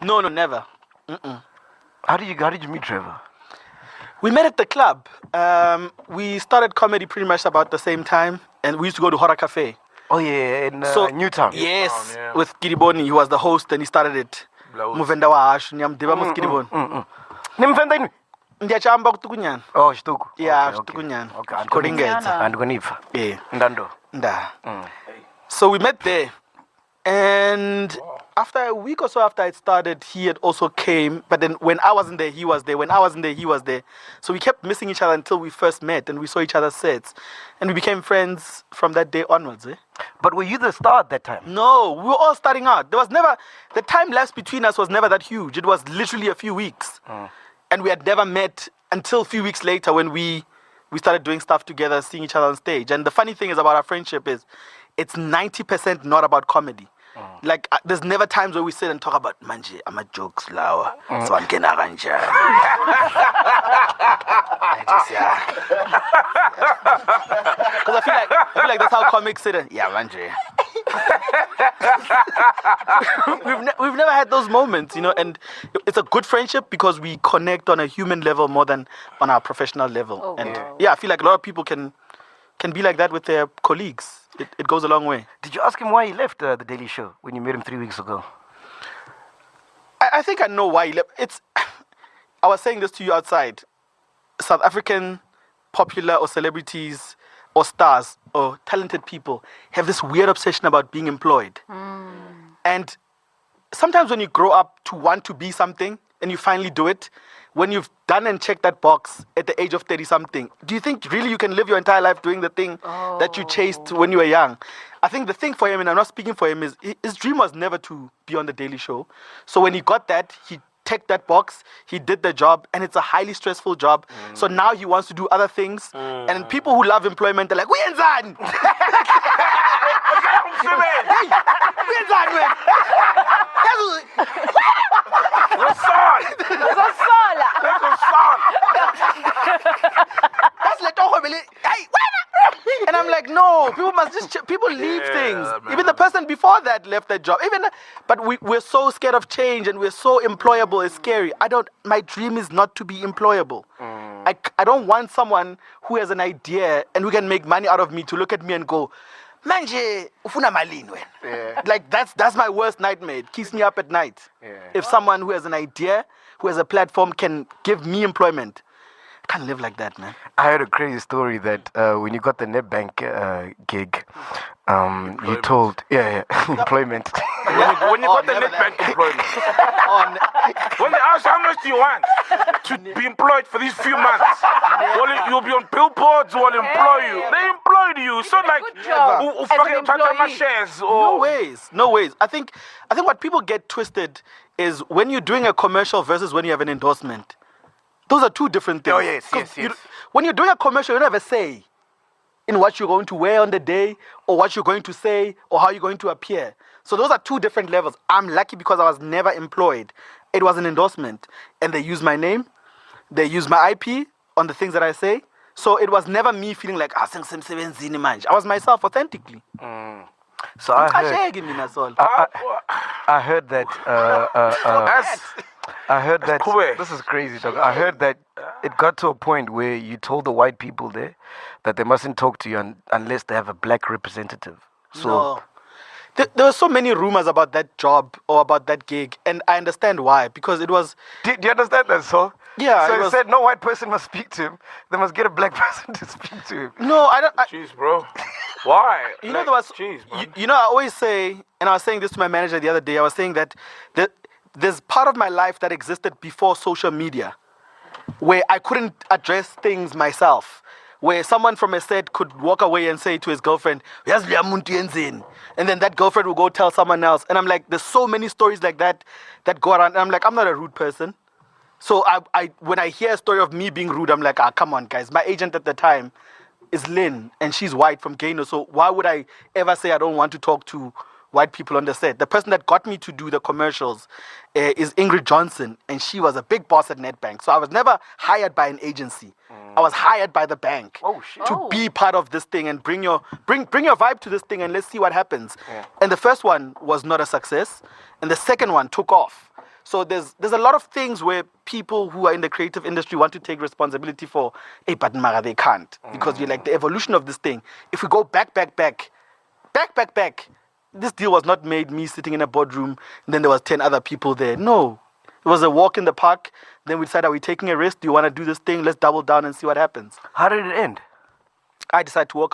No, never. How did you meet Trevor? We met at the club. We started comedy pretty much about the same time, and we used to go to Horror Cafe. Oh yeah, in Newtown. Yes, with Kiriboni. He was the host, and he started it. Muvenda wa Ash, nyamdiba mus Kiriboni. Nimvenda ini? Ndiyachamba kutukunyana. Oh, Shtuku. Yeah, kutukunyana. Okay. Kodingetsa. Yeah. Ndando. Nda. So we met there, and after a week or so after it started, he had also came. But then when I wasn't there, he was there. When I wasn't there, he was there. So we kept missing each other until we first met, and we saw each other's sets, and we became friends from that day onwards. But were you the star at that time? No, we were all starting out. There was never the time lapse between us was never that huge. It was literally a few weeks, and we had never met until a few weeks later when we started doing stuff together, seeing each other on stage. And the funny thing is about our friendship is, it's 90% not about comedy. Like, there's never times where we sit and talk about, manje, I'm a jokes, lawa, so I'm gonna ganja. Because I feel like that's how comics sit. Yeah, manje. we've never had those moments, and it's a good friendship because we connect on a human level more than on our professional level. I feel like a lot of people can be like that with their colleagues. It goes a long way. Did you ask him why he left the Daily Show when you met him 3 weeks ago? I think I know why he left. I was saying this to you outside. South African popular or celebrities or stars or talented people have this weird obsession about being employed. And sometimes when you grow up to want to be something and you finally do it, when you've done and checked that box at the age of 30-something, do you think really you can live your entire life doing the thing that you chased when you were young? I think the thing for him, and I'm not speaking for him, is his dream was never to be on the Daily Show. So when he got that, he ticked that box, he did the job, and it's a highly stressful job. So now he wants to do other things. And people who love employment are like, "Uyenzani?" And I'm like, no, people leave things. Man. Even the person before that left that job. But we're so scared of change and we're so employable, it's scary. My dream is not to be employable. I don't want someone who has an idea and who can make money out of me to look at me and go, manje, ufuna malini wena. Like that's my worst nightmare. It keeps me up at night. If someone who has an idea, who has a platform can give me employment, I can't live like that, man. I heard a crazy story that when you got the NetBank gig, you told employment. When you got the NetBank employment, when they ask how much do you want to be employed for these few months, you'll be on billboards, will employ you. They employed you. It's not like fucking touch my shares. Or... No ways. I think what people get twisted is when you're doing a commercial versus when you have an endorsement. Those are two different things. Oh, yes. When you're doing a commercial, you don't have a say in what you're going to wear on the day or what you're going to say or how you're going to appear. So those are two different levels. I'm lucky because I was never employed. It was an endorsement. And they use my name. They use my IP on the things that I say. So it was never me feeling like, I was myself authentically. So I heard that... I heard that, this is crazy, dog. I heard that it got to a point where you told the white people there that they mustn't talk to you unless they have a black representative. So no. There were so many rumors about that job or about that gig, and I understand why, because it was... Do you understand that, so? Yeah. So he said no white person must speak to him. They must get a black person to speak to him. No, I don't... Jeez, bro. Why? You know, there was... Jeez, man. I always say, and I was saying this to my manager the other day, I was saying that there's part of my life that existed before social media where I couldn't address things myself, where someone from a set could walk away and say to his girlfriend, and then that girlfriend will go tell someone else. And I'm like, there's so many stories like that go around. And I'm like, I'm not a rude person. So when I hear a story of me being rude, I'm like, come on, guys. My agent at the time is Lynn, and she's white from Gano. So why would I ever say I don't want to talk to white people on the set? The person that got me to do the commercials is Ingrid Johnson, and she was a big boss at NetBank. So I was never hired by an agency. I was hired by the bank to be part of this thing and bring your vibe to this thing and let's see what happens. And the first one was not a success, and the second one took off. So there's a lot of things where people who are in the creative industry want to take responsibility for, hey, but Mara, they can't. Because you're like, the evolution of this thing, if we go back, this deal was not made me sitting in a boardroom and then there was 10 other people there. No. It was a walk in the park. Then we decided, are we taking a risk? Do you want to do this thing? Let's double down and see what happens. How did it end? I decided to walk